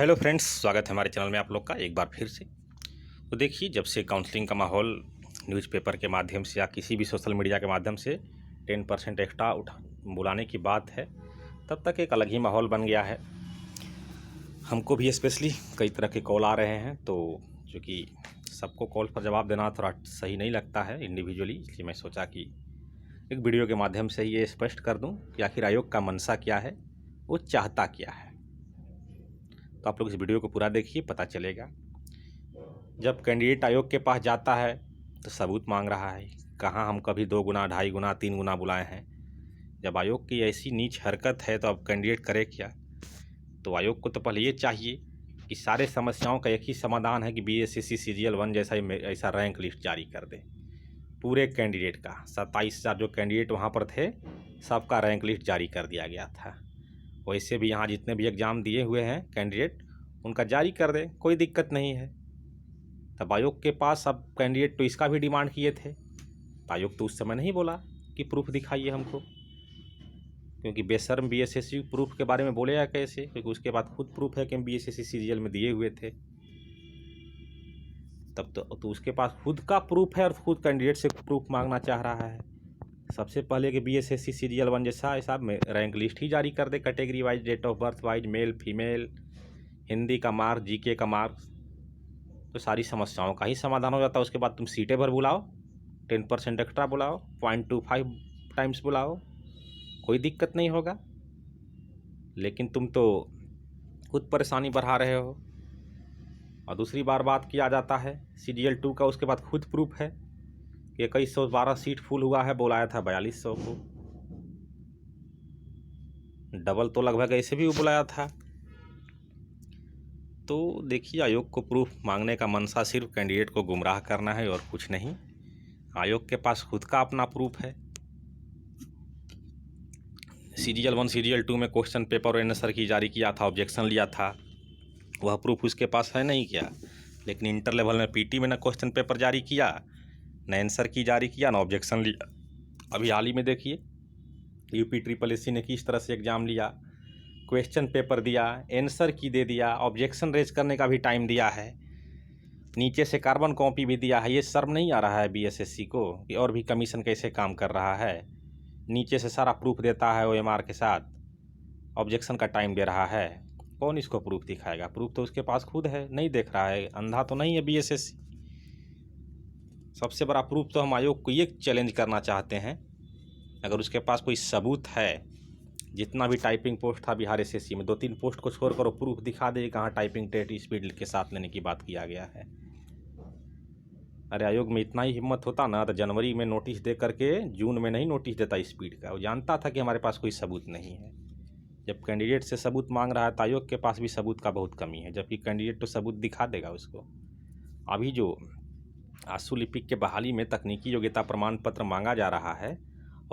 Hello friends, स्वागत है हमारे चैनल में आप लोग का एक बार फिर से। तो देखिए, जब से काउंसलिंग का माहौल न्यूज़पेपर के माध्यम से या किसी भी सोशल मीडिया के माध्यम से 10% एक्स्ट्रा बुलाने की बात है, तब तक एक अलग ही माहौल बन गया है। हमको भी स्पेशली कई तरह के कॉल आ रहे हैं, तो चूँकि सबको कॉल पर जवाब देना थोड़ा सही नहीं लगता है इंडिविजुअली, इसलिए मैं सोचा कि एक वीडियो के माध्यम से ये स्पष्ट कर दूँ कि आखिर आयोग का मंशा क्या है, वो चाहता क्या है। तो आप लोग इस वीडियो को पूरा देखिए, पता चलेगा। जब कैंडिडेट आयोग के पास जाता है तो सबूत मांग रहा है, कहाँ हम कभी 2 गुना, 2.5 गुना, 3 गुना बुलाए हैं। जब आयोग की ऐसी नीच हरकत है तो अब कैंडिडेट करे क्या। तो आयोग को तो पहले ये चाहिए कि सारे समस्याओं का एक ही समाधान है कि बीएसएससी सीजीएल 1 जैसा ऐसा रैंक लिस्ट जारी कर दे पूरे कैंडिडेट का। 27,000 जो कैंडिडेट वहाँ पर थे, सबका रैंक लिस्ट जारी कर दिया गया था। वैसे भी यहाँ जितने भी एग्ज़ाम दिए हुए हैं कैंडिडेट, उनका जारी कर दे, कोई दिक्कत नहीं है। तब आयोग के पास अब कैंडिडेट तो इसका भी डिमांड किए थे, तो आयोग तो उस समय नहीं बोला कि प्रूफ दिखाइए हमको, क्योंकि बेशर्म बीएसएससी प्रूफ के बारे में बोलेगा कैसे, क्योंकि उसके बाद खुद प्रूफ है कि हम बीएसएससी सीजीएल में दिए हुए थे। तब तो उसके पास खुद का प्रूफ है और खुद कैंडिडेट से प्रूफ मांगना चाह रहा है। सबसे पहले कि बीएसएससी सीजीएल 1 जैसा ऐसा रैंक लिस्ट ही जारी कर दे, category wise, date of birth wise, male female, Hindi का मार्क्स, जीके का मार्क्स, तो सारी समस्याओं का ही समाधान हो जाता है। उसके बाद तुम सीटें भर बुलाओ, 10% एक्स्ट्रा बुलाओ, 0.25 टाइम्स बुलाओ, कोई दिक्कत नहीं होगा। लेकिन तुम तो खुद परेशानी बढ़ा रहे हो। और दूसरी बार बात किया जाता है सीजीएल 2 का, उसके बाद खुद प्रूफ है कि 2112 सीट फुल हुआ है, बुलाया था 4200 को, डबल तो लगभग ऐसे भी बुलाया था। तो देखिए, आयोग को प्रूफ मांगने का मंशा सिर्फ कैंडिडेट को गुमराह करना है और कुछ नहीं। आयोग के पास खुद का अपना प्रूफ है। सीजीएल 1 सीजीएल 2 में क्वेश्चन पेपर और आंसर की जारी किया था, ऑब्जेक्शन लिया था, वह प्रूफ उसके पास है नहीं क्या। लेकिन इंटर लेवल में पीटी में ना क्वेश्चन पेपर जारी किया, न आंसर की जारी किया, ना ऑब्जेक्शन लिया। अभी हाल ही में देखिए यूपी ट्रिपल एससी ने किस तरह से एग्ज़ाम लिया, क्वेश्चन पेपर दिया, आंसर की दे दिया, ऑब्जेक्शन रेज करने का भी टाइम दिया है, नीचे से कार्बन कॉपी भी दिया है। ये शर्म नहीं आ रहा है बीएसएससी को कि और भी कमीशन कैसे काम कर रहा है। नीचे से सारा प्रूफ देता है ओएमआर के साथ, ऑब्जेक्शन का टाइम दे रहा है। कौन इसको प्रूफ दिखाएगा? प्रूफ तो उसके पास खुद है, नहीं देख रहा है, अंधा तो नहीं है बीएसएससी। सबसे बड़ा प्रूफ तो हम आयोग को ये चैलेंज करना चाहते हैं, अगर उसके पास कोई सबूत है, जितना भी टाइपिंग पोस्ट था बिहार एसएससी में, 2-3 पोस्ट को छोड़कर वो प्रूफ दिखा दे कहाँ टाइपिंग टेस्ट स्पीड के साथ लेने की बात किया गया है। अरे आयोग में इतना ही हिम्मत होता ना तो जनवरी में नोटिस दे करके जून में नहीं नोटिस देता स्पीड का। वो जानता था कि हमारे पास कोई सबूत नहीं है। जब कैंडिडेट से सबूत मांग रहा है तो आयोग के पास भी सबूत का बहुत कमी है, जबकि कैंडिडेट तो सबूत दिखा देगा उसको। अभी जो आंसू लिपिक के बहाली में तकनीकी योग्यता प्रमाण पत्र मांगा जा रहा है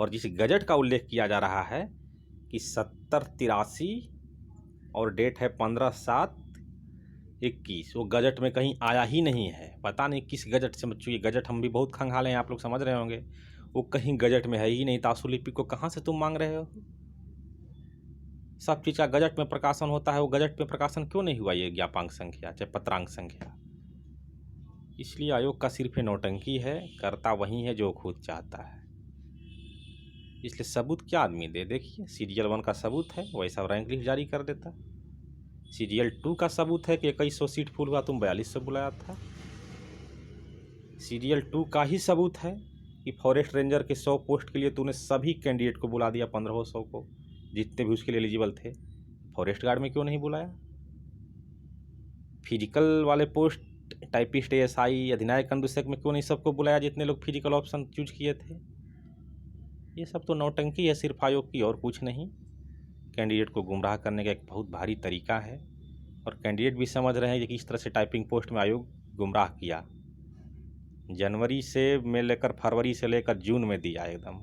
और जिस गजट का उल्लेख किया जा रहा है कि 7083 और डेट है 15/7/21, वो गजट में कहीं आया ही नहीं है। पता नहीं किस गजट से, बच्चों ये गजट हम भी बहुत खंगाले हैं, आप लोग समझ रहे होंगे। वो कहीं गजट में है ही नहीं, तो आंसू लिपिक को कहाँ से तुम मांग रहे हो? सब चीज़ का गजट में प्रकाशन होता है, वो गजट में प्रकाशन क्यों नहीं हुआ ये ज्ञापांक संख्या चाहे पत्रांक संख्या? इसलिए आयोग का सिर्फ नौटंकी है, करता वही है जो खुद चाहता है। इसलिए सबूत क्या आदमी दे? देखिए, सीजीएल 1 का सबूत है, वैसा रैंक लिस्ट जारी कर देता। सीजीएल 2 का सबूत है कि 2100 सीट फुल हुआ, तुम 4200 बुलाया था। सीजीएल 2 का ही सबूत है कि फॉरेस्ट रेंजर के 100 पोस्ट के लिए तूने सभी कैंडिडेट को बुला दिया, 1500 को, जितने भी उसके लिए एलिजिबल थे। फॉरेस्ट गार्ड में क्यों नहीं बुलाया? फिजिकल वाले पोस्ट, टाइपिस्ट, एएसआई, अधिनायक अनुदेशक में क्यों नहीं सबको बुलाया जितने लोग फिजिकल ऑप्शन चूज किए थे? ये सब तो नौटंकी है सिर्फ आयोग की, और कुछ नहीं। कैंडिडेट को गुमराह करने का एक बहुत भारी तरीका है, और कैंडिडेट भी समझ रहे हैं कि इस तरह से टाइपिंग पोस्ट में आयोग गुमराह किया। जनवरी से में लेकर फरवरी से लेकर जून में दिया एकदम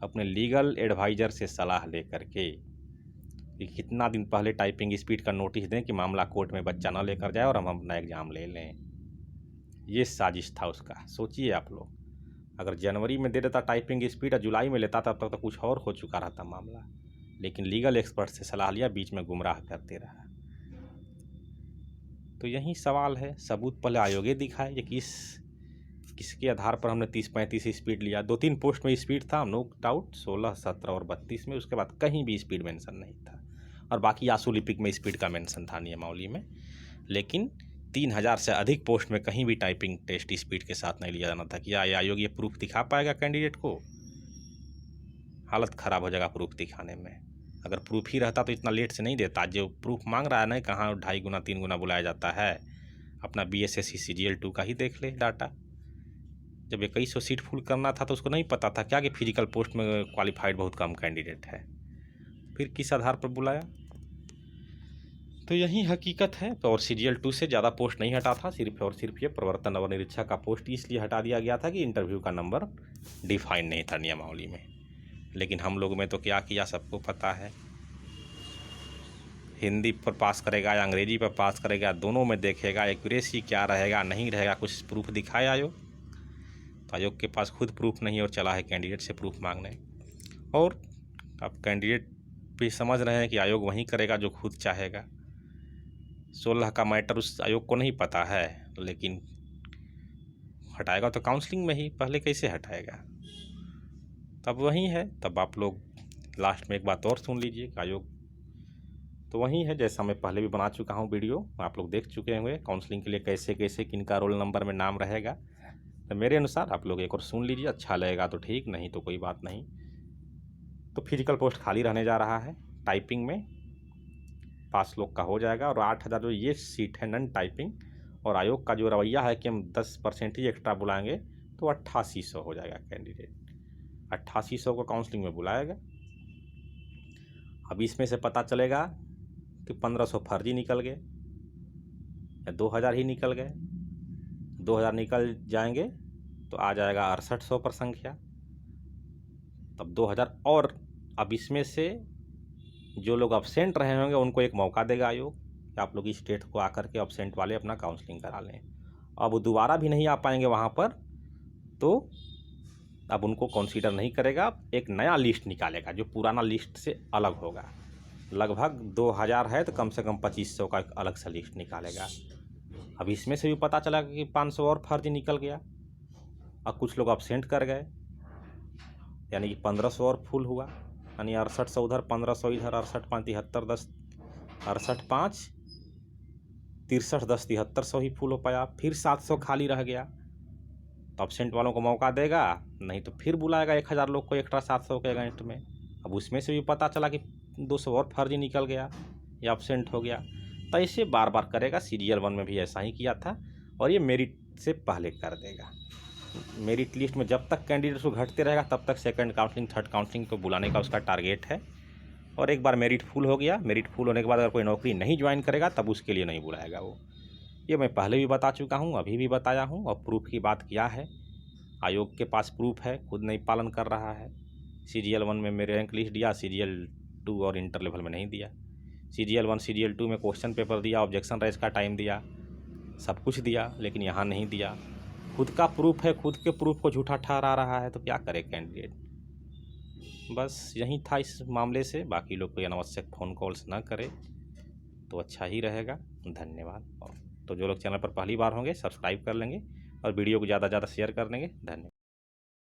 अपने लीगल एडवाइज़र से सलाह लेकर के कि कितना दिन पहले टाइपिंग स्पीड का नोटिस दें कि मामला कोर्ट में बच्चा ना लेकर जाए और हम अपना एग्ज़ाम ले लें। ये साजिश था उसका। सोचिए आप लोग, अगर जनवरी में दे देता टाइपिंग स्पीड और जुलाई में लेता, तब तक तो कुछ और हो चुका रहता मामला। लेकिन लीगल एक्सपर्ट से सलाह लिया, बीच में गुमराह करते रहा। तो यही सवाल है, सबूत पहले आयोग दिखाए ये किसके आधार पर हमने 30-35 स्पीड लिया। 2-3 पोस्ट में स्पीड था, नो डाउट, 16, 17 और 32 में। उसके बाद कहीं भी स्पीड मेंशन नहीं था, और बाकी आशुलिपिक में स्पीड का मेंशन था नियमावली में। लेकिन 3000 से अधिक पोस्ट में कहीं भी टाइपिंग टेस्ट स्पीड के साथ नहीं लिया जाना था। क्या ये आयोग ये प्रूफ दिखा पाएगा कैंडिडेट को? हालत ख़राब हो जाएगा प्रूफ दिखाने में। अगर प्रूफ ही रहता तो इतना लेट से नहीं देता। जो प्रूफ मांग रहा है ना, कहाँ 2.5 गुना 3 गुना बुलाया जाता है। अपना BSSC CGL 2 का ही देख ले डाटा। जब 2100 सीट फुल करना था तो उसको नहीं पता था क्या कि फिजिकल पोस्ट में क्वालिफाइड बहुत कम कैंडिडेट है, फिर किस आधार पर बुलाया? तो यही हकीकत है। और CGL 2 से ज़्यादा पोस्ट नहीं हटा था, सिर्फ और सिर्फ ये प्रवर्तन और निरीक्षक का पोस्ट इसलिए हटा दिया गया था कि इंटरव्यू का नंबर डिफाइन नहीं था नियमावली में। लेकिन हम लोग में तो क्या किया सबको पता है। हिंदी पर पास करेगा या अंग्रेजी पर पास करेगा, दोनों में देखेगा एक्यूरेसी क्या रहेगा नहीं रहेगा। कुछ प्रूफ दिखाए आयोग? तो आयोग के पास खुद प्रूफ नहीं और चला है कैंडिडेट से प्रूफ मांगने। और अब कैंडिडेट भी समझ रहे हैं कि आयोग वही करेगा जो खुद चाहेगा। 16 का मैटर उस आयोग को नहीं पता है, लेकिन हटाएगा तो काउंसलिंग में ही, पहले कैसे हटाएगा? तब वही है। तब आप लोग लास्ट में एक बात और सुन लीजिए कि आयोग तो वही है जैसा मैं पहले भी बना चुका हूँ वीडियो, आप लोग देख चुके होंगे काउंसलिंग के लिए कैसे कैसे किनका रोल नंबर में नाम रहेगा। तो मेरे अनुसार आप लोग एक और सुन लीजिए, अच्छा लगेगा तो ठीक, नहीं तो कोई बात नहीं। तो फिजिकल पोस्ट खाली रहने जा रहा है, टाइपिंग में पास लोग का हो जाएगा। और 8000 जो ये सीट है नॉन टाइपिंग, और आयोग का जो रवैया है कि हम 10% ही एक्स्ट्रा बुलाएंगे, तो 8800 हो जाएगा कैंडिडेट। 8800 को काउंसलिंग में बुलाएगा। अब इसमें से पता चलेगा कि 1500 फर्जी निकल गए या 2000 ही निकल गए। 2000 निकल जाएंगे तो आ जाएगा 6800 पर संख्या, तब 2000। और अब इसमें से जो लोग अब्सेंट रहे होंगे उनको एक मौका देगा आयोग कि आप लोग इस डेट को आकर के अब्सेंट वाले अपना काउंसलिंग करा लें। अब वो दोबारा भी नहीं आ पाएंगे वहाँ पर, तो अब उनको कंसीडर नहीं करेगा, एक नया लिस्ट निकालेगा जो पुराना लिस्ट से अलग होगा। लगभग 2000 है तो कम से कम 2500 का एक अलग सा लिस्ट निकालेगा। अब इसमें से भी पता चला कि 500 और फर्जी निकल गया, और कुछ लोग अब्सेंट कर गए, यानी कि 1500 और फुल हुआ। यानी 6800 उधर, 1500 इधर, 68 5 73 10, 68 5 63 10 7300 ही फुल हो पाया। फिर 700 खाली रह गया, तो अब्सेंट वालों को मौका देगा, नहीं तो फिर बुलाएगा 1000 लोग को एक्स्ट्रा 700 के अगेंस्ट में। अब उसमें से भी पता चला कि 200 और फर्जी निकल गया या अब्सेंट हो गया, तो ऐसे बार बार करेगा। CGL 1 में भी ऐसा ही किया था, और ये मेरिट से पहले कर देगा। मेरिट लिस्ट में जब तक कैंडिडेट्स को घटते रहेगा तब तक सेकंड काउंसलिंग थर्ड काउंसलिंग को बुलाने का उसका टारगेट है। और एक बार मेरिट फुल हो गया, मेरिट फुल होने के बाद अगर कोई नौकरी नहीं ज्वाइन करेगा तब उसके लिए नहीं बुलाएगा वो। ये मैं पहले भी बता चुका हूँ, अभी भी बताया हूँ। और प्रूफ की बात किया है, आयोग के पास प्रूफ है, खुद नहीं पालन कर रहा है। CGL 1 में मेरे रैंक लिस्ट दिया, CGL 2 और इंटर लेवल में नहीं दिया। CGL 1 CGL 2 में क्वेश्चन पेपर दिया, ऑब्जेक्शन राइज का टाइम दिया, सब कुछ दिया, लेकिन यहाँ नहीं दिया। खुद का प्रूफ है, खुद के प्रूफ को झूठा ठहरा रहा है, तो क्या करे कैंडिडेट? बस यही था इस मामले से। बाकी लोग कोई अनावश्यक फ़ोन कॉल्स ना करे तो अच्छा ही रहेगा। धन्यवाद। और तो जो लोग चैनल पर पहली बार होंगे सब्सक्राइब कर लेंगे और वीडियो को ज़्यादा से ज़्यादा शेयर कर देंगे। धन्यवाद।